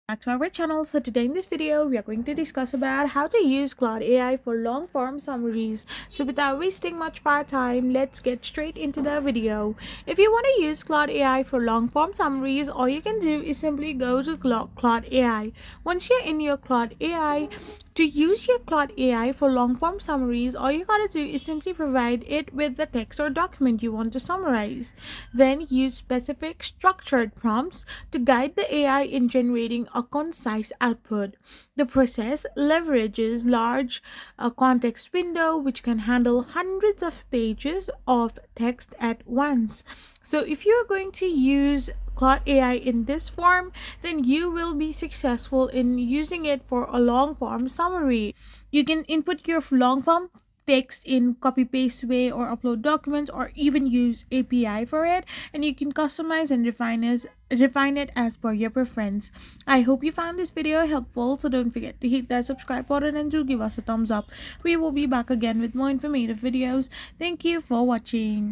Back to our channel. So today in this video we are going to discuss about how to use Claude AI for long form summaries. So without wasting much of our time, let's get straight into the video. If you want to use Claude AI for long form summaries, all you can do is simply go to Claude AI. Once you're in your Claude AI, to use your Claude AI for long form summaries, all you gotta do is simply provide it with the text or document you want to summarize. Then use specific structured prompts to guide the AI in generating a concise output. The process leverages large context window which can handle hundreds of pages of text at once. So if you're going to use Claude AI in this form, then you will be successful in using it for a long form summary. You can input your long form text in copy paste way or upload documents or even use API for it, and you can customize and refine it as per your preference. I hope you found this video helpful, so don't forget to hit that subscribe button and do give us a thumbs up. We will be back again with more informative videos. Thank you for watching.